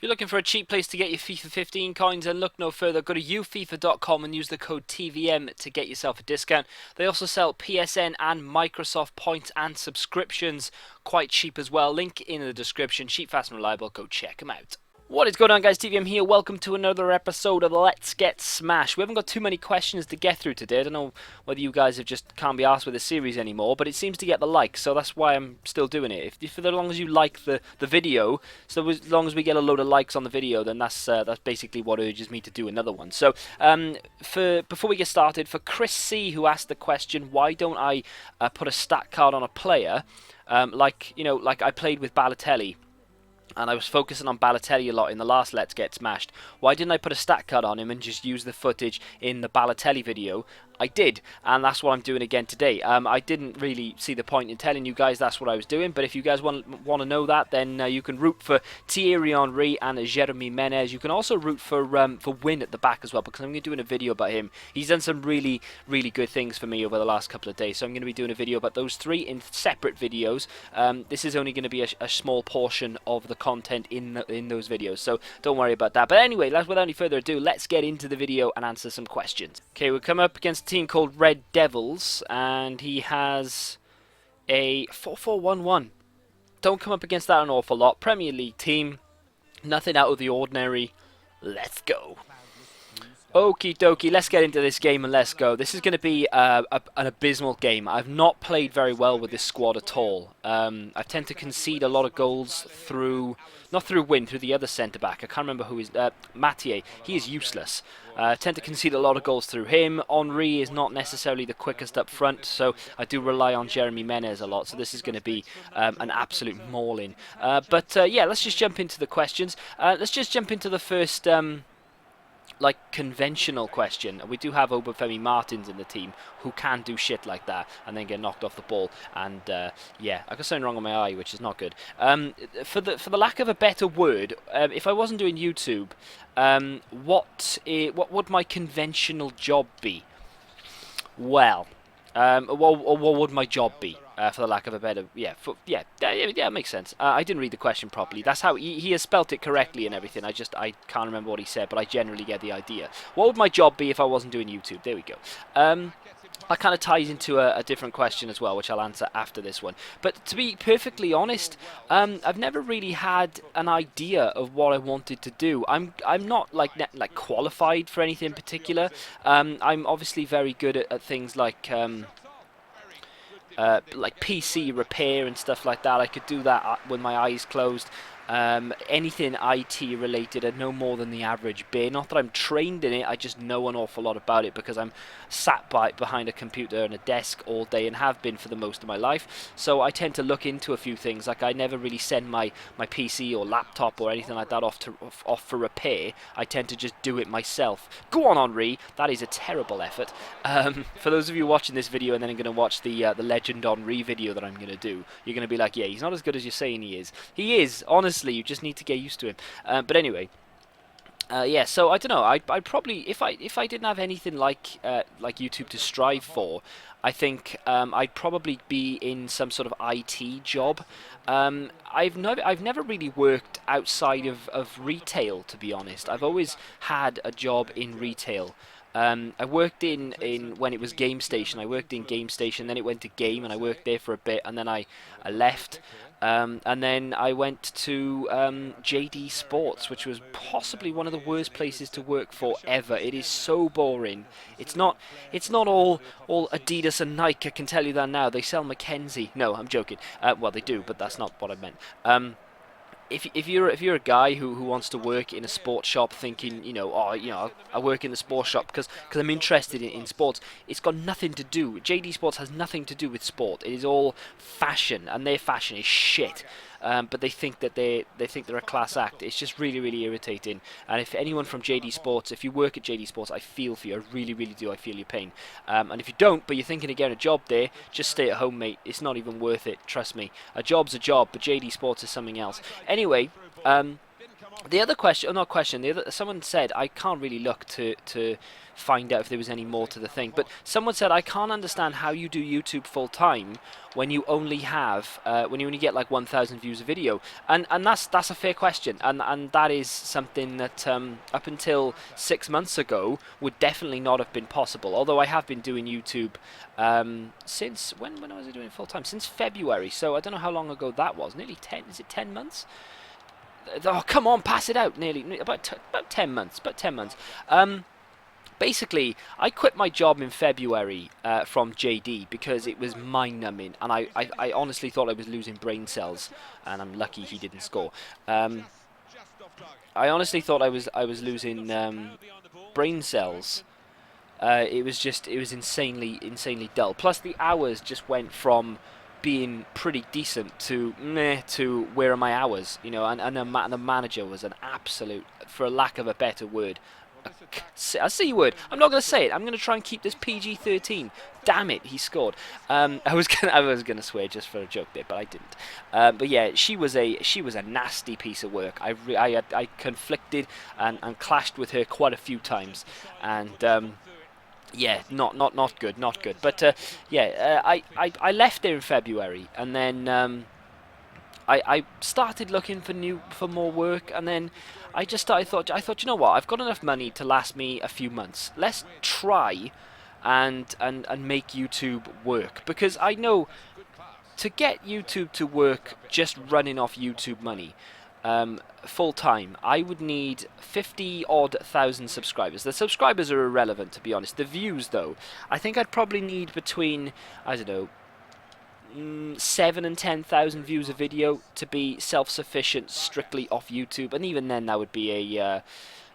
If you're looking for a cheap place to get your FIFA 15 coins, then look no further. Go to ufifa.com and use the code TVM to get yourself a discount. They also sell PSN and Microsoft points and subscriptions, quite cheap as well. Link in the description. Cheap, fast and reliable. Go check them out. What is going on, guys? TVM here. Welcome to another episode of Let's Get Smashed. We haven't got too many questions to get through today. I don't know whether you guys have just can't be arsed with this series anymore, but it seems to get the likes, so that's why I'm still doing it. If as long as you like the video, so as long as we get a load of likes on the video, then that's basically what urges me to do another one. So before we get started, for Chris C, who asked the question, why don't I put a stat card on a player, like I played with Balotelli. And I was focusing on Balotelli a lot in the last Let's Get Smashed. Why didn't I put a stat card on him and just use the footage in the Balotelli video? I did, and that's what I'm doing again today. I didn't really see the point in telling you guys that's what I was doing, but if you guys want to know that, then you can root for Thierry Henry and Jeremy Menez. You can also root for Win at the back as well, because I'm going to be doing a video about him. He's done some really, really good things for me over the last couple of days, so I'm going to be doing a video about those three in separate videos. This is only going to be a small portion of the content in those videos, so don't worry about that. But anyway, without any further ado, let's get into the video and answer some questions. Okay, we'll come up against a team called Red Devils, and he has a 4-4-1-1. Don't come up against that an awful lot. Premier League team, nothing out of the ordinary. Let's go. Okie dokie, let's get into this game and let's go. This is going to be an abysmal game. I've not played very well with this squad at all. I tend to concede a lot of goals not through Win, through the other centre-back. I can't remember who is, Mathieu. He is useless. I tend to concede a lot of goals through him. Henry is not necessarily the quickest up front, so I do rely on Jeremy Menez a lot. So this is going to be an absolute mauling. Yeah, let's just jump into the questions. Let's just jump into the first conventional question. We do have Obafemi Martins in the team who can do shit like that and then get knocked off the ball, and yeah, I got something wrong on my eye, which is not good. For the lack of a better word, if I wasn't doing YouTube, what would my conventional job be? Well, what would my job be? For the lack of a better, yeah, it makes sense. I didn't read the question properly. That's how he has spelt it correctly and everything. I can't remember what he said, but I generally get the idea. What would my job be if I wasn't doing YouTube? There we go. That kind of ties into a different question as well, which I'll answer after this one. But to be perfectly honest, I've never really had an idea of what I wanted to do. I'm not like qualified for anything in particular. I'm obviously very good at things like PC repair and stuff like that. I could do that with my eyes closed. Anything IT related, I know more than the average bear. Not that I'm trained in it, I just know an awful lot about it because I'm sat behind a computer and a desk all day and have been for the most of my life. So I tend to look into a few things. Like, I never really send my PC or laptop or anything like that off for repair. I tend to just do it myself. Go on, Henri. That is a terrible effort. For those of you watching this video and then going to watch the Legend Henri video that I'm going to do, you're going to be like, yeah, he's not as good as you're saying he is. He is, honestly. You just need to get used to him. But anyway, yeah. So I don't know. I'd probably, if I didn't have anything like YouTube to strive for, I think I'd probably be in some sort of IT job. I've never really worked outside of retail, to be honest. I've always had a job in retail. I worked in when it was Game Station. I worked in Game Station, then it went to Game, and I worked there for a bit, and then I left. And then I went to JD Sports, which was possibly one of the worst places to work for ever. It is so boring. It's not all Adidas and Nike, I can tell you that now. They sell Mackenzie. No, I'm joking. Well, they do, but that's not what I meant. If you're a guy who wants to work in a sports shop, thinking I work in the sports shop because I'm interested in sports, it's got nothing to do. JD Sports has nothing to do with sport. It is all fashion, and their fashion is shit. But they think that they're a class act. It's just really, really irritating. And if anyone from JD Sports, if you work at JD Sports, I feel for you. I really, really do. I feel your pain. And if you don't, but you're thinking of getting a job there, just stay at home, mate. It's not even worth it. Trust me. A job's a job, but JD Sports is something else. Anyway, The other question, or not question, someone said I can't really look to find out if there was any more to the thing, but someone said I can't understand how you do YouTube full time when you only have when you only get like 1,000 views a video, and that's a fair question, and that is something that up until 6 months ago would definitely not have been possible. Although I have been doing YouTube since when was I doing it full time? Since February, so I don't know how long ago that was. Nearly 10. Is it 10 months? Oh, come on, pass it out. Nearly about 10 months. About 10 months. Basically, I quit my job in February from JD because it was mind-numbing, and I honestly thought I was losing brain cells, and I'm lucky he didn't score. I honestly thought I was losing brain cells. It was insanely dull. Plus, the hours just went from being pretty decent to meh to where are my hours, you know, and the manager was an absolute, for a lack of a better word, a C word. I'm not going to say it. I'm going to try and keep this PG-13. Damn it, he scored. I was gonna swear just for a joke there, but I didn't. But yeah, she was a nasty piece of work. I conflicted and clashed with her quite a few times, and yeah, not good, not good. But yeah, I left there in February, and then I started looking for more work, and then I thought, you know what, I've got enough money to last me a few months. Let's try and make YouTube work, because I know to get YouTube to work just running off YouTube money. Full time, I would need 50 odd thousand subscribers. The subscribers are irrelevant, to be honest. The views, though, I think I'd probably need between, I don't know, 7 and 10,000 views a video to be self-sufficient strictly off YouTube, and even then that would be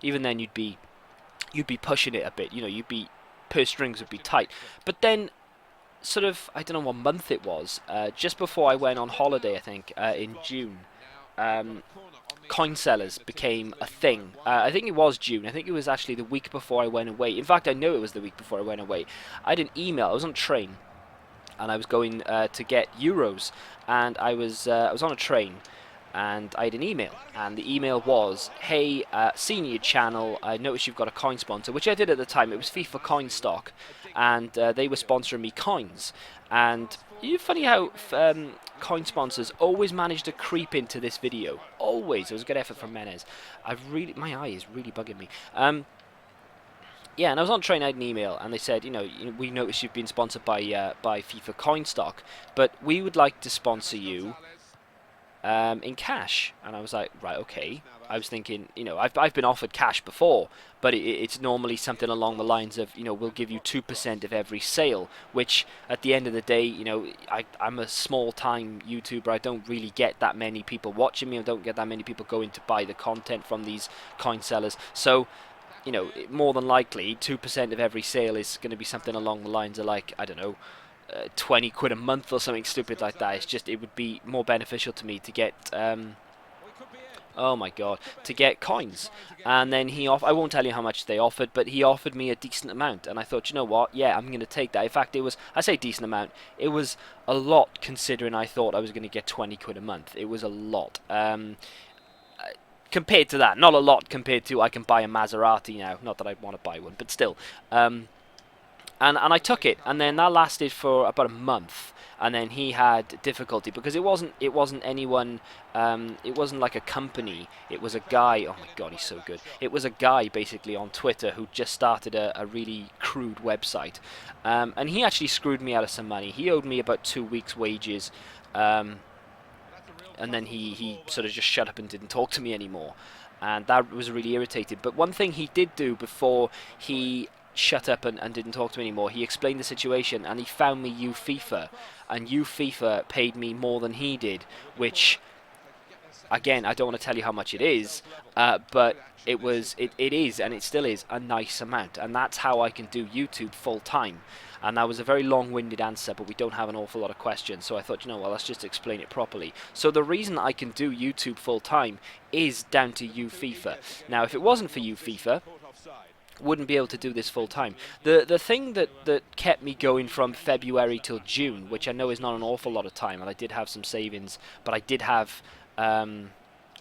even then you'd be pushing it a bit. You know, purse strings would be tight. But then, sort of, I don't know what month it was. Just before I went on holiday, I think in June. Coin sellers became a thing. I think it was June. I think it was actually the week before I went away. In fact, I know it was the week before I went away. I had an email. I was on a train, and I was going to get euros, and I was on a train, and I had an email, and the email was, "Hey, senior channel, I noticed you've got a coin sponsor," which I did at the time. It was FIFA Coin Stock, and they were sponsoring me coins. And funny how coin sponsors always manage to creep into this video. Always. It was a good effort from Menez. My eye is really bugging me. Yeah, and I was on train, I had an email, and they said, we noticed you've been sponsored by FIFA Coin Stock, but we would like to sponsor you in cash. And I was like, right, okay. I was thinking, I've been offered cash before, but it's normally something along the lines of, we'll give you 2% of every sale, which at the end of the day, I'm a small-time YouTuber. I don't really get that many people watching me. I don't get that many people going to buy the content from these coin sellers. So, more than likely, 2% of every sale is going to be something along the lines of, like, I don't know, 20 quid a month or something stupid like that. It's just, it would be more beneficial to me to get oh my god, to get coins. And then I won't tell you how much they offered, but he offered me a decent amount, and I thought, you know what, yeah, I'm going to take that. In fact, I say decent amount, it was a lot considering I thought I was going to get 20 quid a month. It was a lot. Compared to that, not a lot compared to I can buy a Maserati now. Not that I want to buy one, but still. And I took it, and then that lasted for about a month. And then he had difficulty because it wasn't anyone. It wasn't like a company. It was a guy. Oh my god, he's so good. It was a guy basically on Twitter who just started a really crude website, and he actually screwed me out of some money. He owed me about 2 weeks' wages, and then he sort of just shut up and didn't talk to me anymore, and that was really irritating. But one thing he did do before he shut up and didn't talk to me anymore, he explained the situation, and he found me FIFA, and FIFA paid me more than he did, which, again, I don't want to tell you how much it is, but it is, and it still is, a nice amount, and that's how I can do YouTube full time. And that was a very long-winded answer, but we don't have an awful lot of questions, so I thought, let's just explain it properly. So the reason I can do YouTube full time is down to FIFA. Now, if it wasn't for FIFA, wouldn't be able to do this full time. The thing that kept me going from February till June, which I know is not an awful lot of time, and I did have some savings, but I did have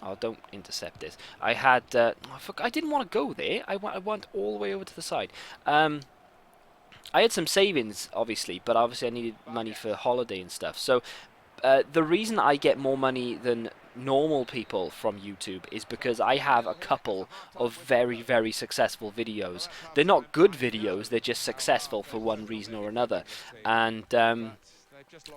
Oh, don't intercept this. I had. I didn't want to go there. I went all the way over to the side. I had some savings, obviously, but obviously I needed money for holiday and stuff. So the reason I get more money than normal people from YouTube is because I have a couple of very, very successful videos. They're not good videos, they're just successful for one reason or another. And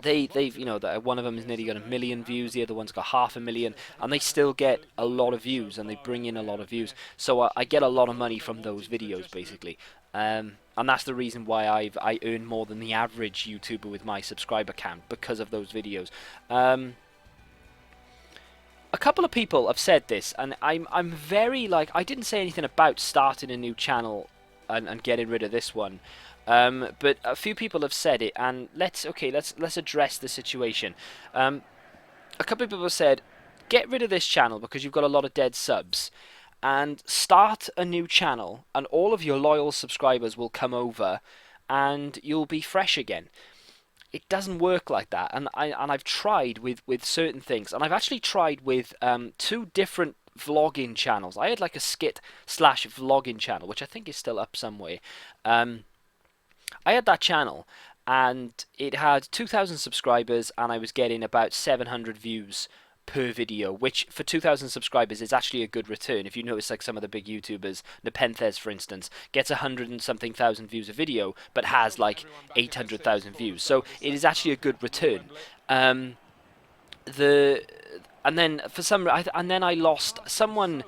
they've one of them has nearly got 1 million views, the other one's got 500,000, and they still get a lot of views and they bring in a lot of views. So I get a lot of money from those videos basically. And that's the reason why I earn more than the average YouTuber with my subscriber count, because of those videos. A couple of people have said this, and I'm very like, I didn't say anything about starting a new channel and getting rid of this one. But a few people have said it, and let's address the situation. A couple of people have said, get rid of this channel because you've got a lot of dead subs, and start a new channel, and all of your loyal subscribers will come over, and you'll be fresh again. It doesn't work like that, and I've tried with certain things, and I've actually tried with two different vlogging channels. I had like a skit slash vlogging channel, which I think is still up somewhere. I had that channel, and it had 2,000 subscribers, and I was getting about 700 views per video, which for 2,000 subscribers is actually a good return. If you notice, like some of the big YouTubers, Nepenthes for instance, gets 100 and something thousand views a video, but has like 800,000 views. So it is actually a good return. The and then for some, and then I lost someone.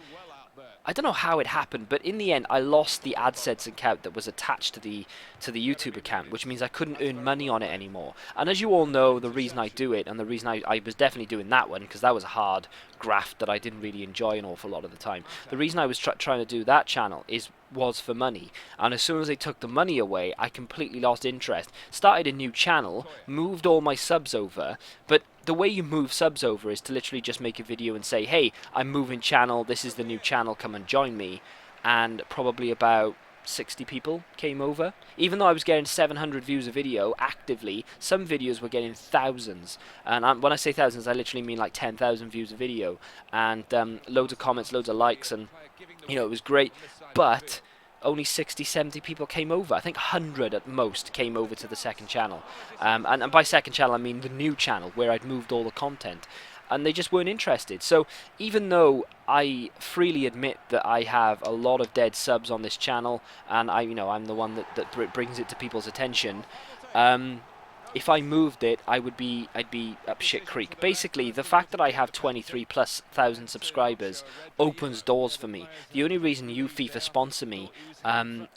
I don't know how it happened, but in the end, I lost the AdSense account that was attached to the YouTube account, which means I couldn't earn money on it anymore. And as you all know, the reason I do it, and the reason I was definitely doing that one, because that was a hard graft that I didn't really enjoy an awful lot of the time. The reason I was trying to do that channel was for money, and as soon as they took the money away, I completely lost interest. Started a new channel, moved all my subs over, but the way you move subs over is to literally just make a video and say, hey, I'm moving channel, this is the new channel, come and join me. And probably about 60 people came over. Even though I was getting 700 views a video actively, some videos were getting thousands. And when I say thousands, I literally mean like 10,000 views a video. And loads of comments, loads of likes, and it was great. But only 60, 70 people came over. I think 100 at most came over to the second channel. And by second channel, I mean the new channel where I'd moved all the content. And they just weren't interested. So even though I freely admit that I have a lot of dead subs on this channel, and I'm the one that brings it to people's attention, if I moved it, I'd be up shit creek. Basically, the fact that I have 23,000+ subscribers opens doors for me. The only reason FIFA sponsor me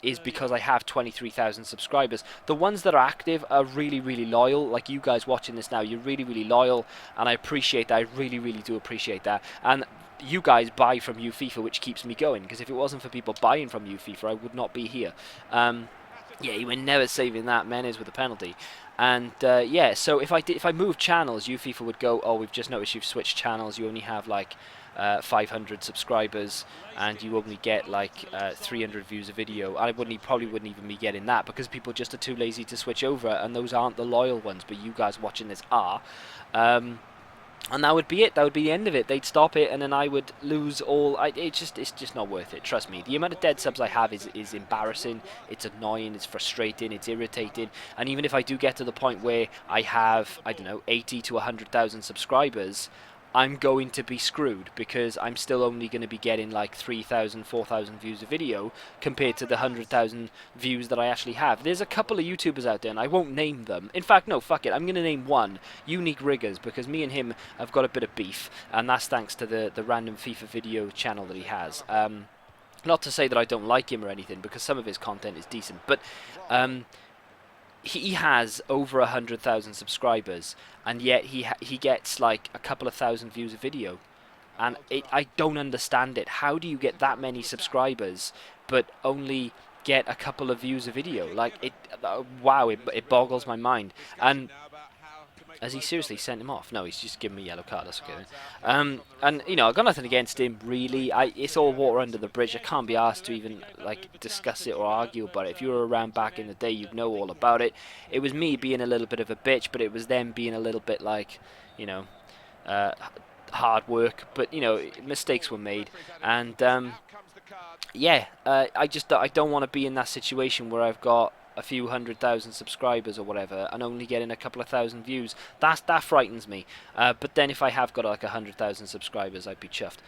is because I have 23,000 subscribers. The ones that are active are really, really loyal. Like you guys watching this now, you're really, really loyal, and I appreciate that. I really, really do appreciate that. And you guys buy from FIFA, which keeps me going. Because if it wasn't for people buying from FIFA, I would not be here. Yeah, you were never saving that, Menes with a penalty. And yeah, so if I moved channels, FIFA would go, oh, we've just noticed you've switched channels. You only have like 500 subscribers, and you only get like 300 views a video. I probably wouldn't even be getting that because people just are too lazy to switch over, and those aren't the loyal ones. But you guys watching this are. And that would be it. That would be the end of it. They'd stop it, and then I would lose all. It's just not worth it. Trust me. The amount of dead subs I have is embarrassing. It's annoying. It's frustrating. It's irritating. And even if I do get to the point where I have, I don't know, 80 to 100,000 subscribers, I'm going to be screwed because I'm still only going to be getting like 3,000, 4,000 views a video compared to the 100,000 views that I actually have. There's a couple of YouTubers out there, and I won't name them. In fact, no, fuck it. I'm going to name one, Unique Riggers, because me and him have got a bit of beef, and that's thanks to the random FIFA video channel that he has. Not to say that I don't like him or anything, because some of his content is decent, but he has over 100,000 subscribers, and yet he gets like a couple of thousand views a video, and I don't understand it. How do you get that many subscribers but only get a couple of views a video? Like wow, it boggles my mind. And has he seriously sent him off? No, he's just given me a yellow card. That's okay. And I've got nothing against him really. It's all water under the bridge. I can't be asked to even like discuss it or argue about it. If you were around back in the day, you'd know all about it. It was me being a little bit of a bitch, but it was them being a little bit like, hard work, but you know, mistakes were made, and yeah, I don't want to be in that situation where I've got a few 100,000 subscribers or whatever and only getting a couple of thousand views. That frightens me. But then if I have got like 100,000 subscribers, I'd be chuffed.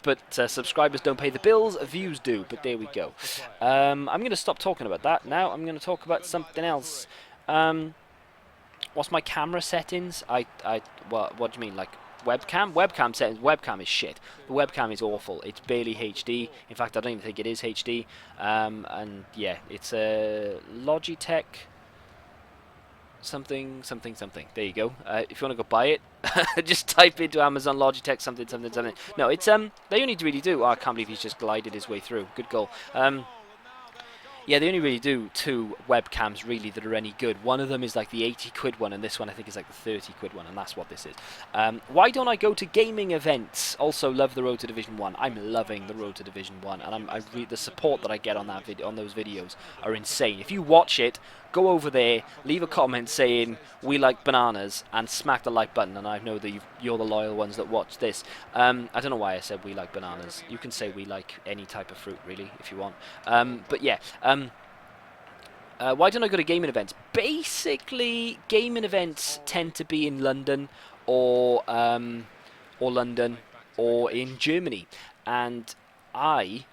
But subscribers don't pay the bills, views do. But there we go. I'm going to stop talking about that now. I'm going to talk about something else. What's my camera settings? What do you mean, like webcam? Webcam settings. Webcam is shit. The webcam is awful. It's barely HD. In fact, I don't even think it is HD. And yeah, it's a Logitech something. There you go. If you want to go buy it, just type into Amazon Logitech something. No, it's they only really do. Oh, I can't believe he's just glided his way through. Good goal. Yeah, they only really do 2 webcams really that are any good. One of them is like the 80 quid one, and this one I think is like the 30 quid one, and that's what this is. Why don't I go to gaming events? Also love the Road to Division 1. I'm loving the Road to Division 1, and the support that I get on that on those videos are insane. If you watch it, go over there, leave a comment saying we like bananas, and smack the like button. And I know that you're the loyal ones that watch this. I don't know why I said we like bananas. You can say we like any type of fruit really if you want. But yeah. Why don't I go to gaming events? Basically, gaming events tend to be in London or London or in Germany, and I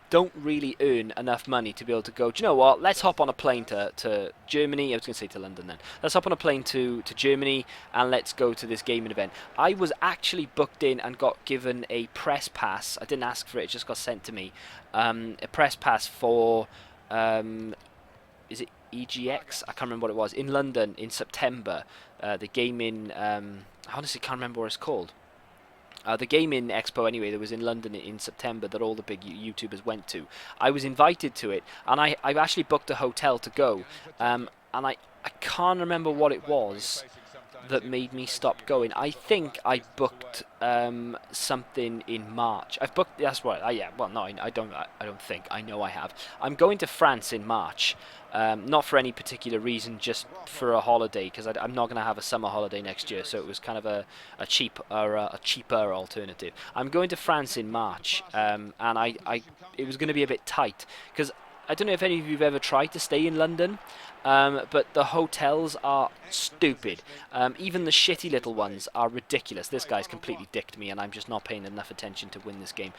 don't really earn enough money to be able to go, do you know what, let's hop on a plane to Germany. I was going to say to London then. Let's hop on a plane to Germany and let's go to this gaming event. I was actually booked in and got given a press pass. I didn't ask for it, it just got sent to me. A press pass for... is it EGX? I can't remember what it was. In London in September, the gaming... I honestly can't remember what it's called. The gaming expo anyway that was in London in September that all the big YouTubers went to. I was invited to it, and I actually booked a hotel to go. And I can't remember what it was that made me stop going. I think I booked something in March. I've booked. That's right. Yeah. Well, no, I don't think. I know I have. I'm going to France in March. Not for any particular reason, just for a holiday, because I'm not going to have a summer holiday next year, so it was kind of a cheaper alternative. I'm going to France in March, and it was going to be a bit tight, because I don't know if any of you have ever tried to stay in London, but the hotels are stupid. Even the shitty little ones are ridiculous. This guy's completely dicked me, and I'm just not paying enough attention to win this game.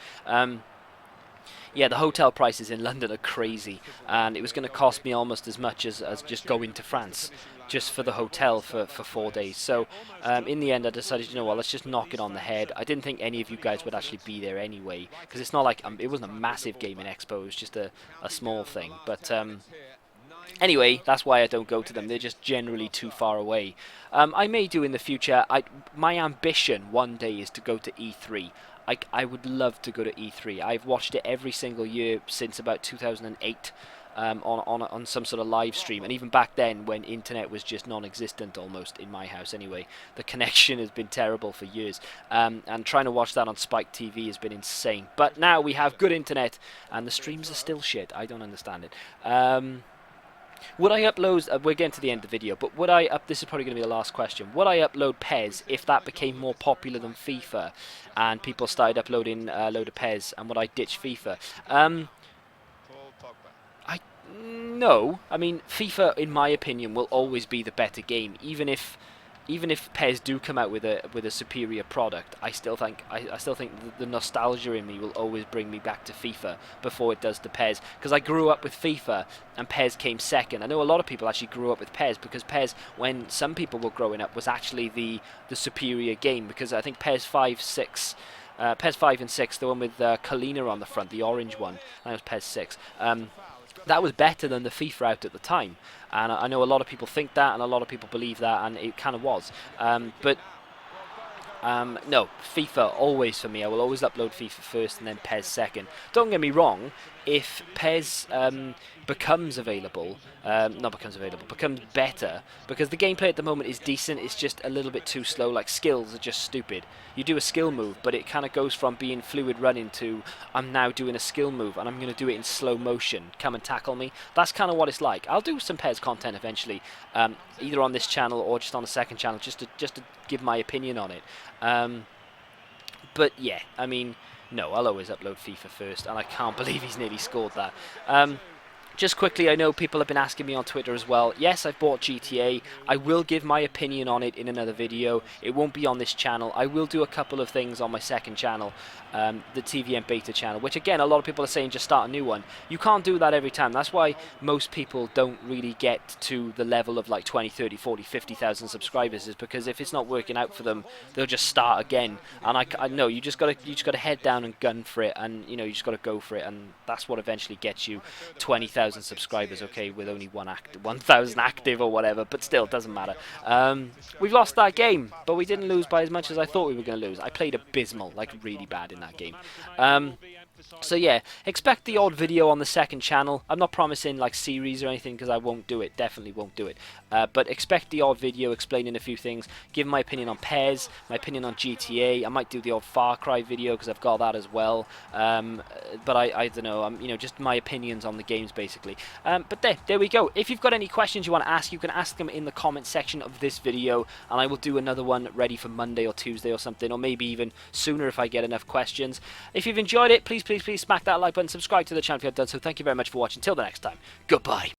Yeah, the hotel prices in London are crazy, and it was going to cost me almost as much as just going to France, just for the hotel for 4 days. So in the end I decided, you know what, let's just knock it on the head. I didn't think any of you guys would actually be there anyway, because it's not like, it wasn't a massive gaming expo, it was just a small thing. But anyway, that's why I don't go to them. They're just generally too far away. I may do in the future. My ambition one day is to go to E3. I would love to go to E3. I've watched it every single year since about 2008 on some sort of live stream. And even back then, when internet was just non-existent almost in my house anyway, the connection has been terrible for years. And trying to watch that on Spike TV has been insane. But now we have good internet, and the streams are still shit. I don't understand it. Would I upload, we're getting to the end of the video, but would I this is probably going to be the last question, would I upload PES if that became more popular than FIFA and people started uploading a load of PES, and would I ditch FIFA? No. I mean, FIFA, in my opinion, will always be the better game, even if PES do come out with a superior product. I still think the nostalgia in me will always bring me back to FIFA before it does to PES, because I grew up with FIFA and PES came second. I know a lot of people actually grew up with PES, because PES, when some people were growing up, was actually the superior game, because I think PES 5 and 6, the one with Kalina on the front, the orange one, that was PES 6. That was better than the FIFA out at the time, and I know a lot of people think that, and a lot of people believe that, and it kind of was. But no, FIFA always for me. I will always upload FIFA first and then PES second. Don't get me wrong, if PES becomes better, because the gameplay at the moment is decent, it's just a little bit too slow, like skills are just stupid. You do a skill move, but it kind of goes from being fluid running to, I'm now doing a skill move, and I'm going to do it in slow motion, come and tackle me. That's kind of what it's like. I'll do some PES content eventually, either on this channel or just on the second channel, just to give my opinion on it. But yeah, I mean, no, I'll always upload FIFA first, and I can't believe he's nearly scored that. Just quickly, I know people have been asking me on Twitter as well. Yes, I've bought GTA. I will give my opinion on it in another video. It won't be on this channel. I will do a couple of things on my second channel, the TVM Beta channel, which again, a lot of people are saying just start a new one. You can't do that every time. That's why most people don't really get to the level of like 20, 30, 40, 50,000 subscribers, is because if it's not working out for them, they'll just start again. And I know you just gotta head down and gun for it, and you know you just gotta go for it, and that's what eventually gets you 20,000 subscribers, okay, with only 1,000 active or whatever, but still, it doesn't matter. We've lost that game, but we didn't lose by as much as I thought we were going to lose. I played abysmal, like really bad in that game. So yeah, expect the odd video on the second channel. I'm not promising like series or anything because I won't do it, definitely won't do it. But expect the odd video explaining a few things, give my opinion on PES, my opinion on GTA. I might do the odd Far Cry video because I've got that as well. But I don't know, you know, just my opinions on the games basically. But there we go. If you've got any questions you want to ask, you can ask them in the comment section of this video, and I will do another one ready for Monday or Tuesday or something, or maybe even sooner if I get enough questions. If you've enjoyed it, please smack that like button, subscribe to the channel if you haven't done so. Thank you very much for watching. Till the next time, goodbye.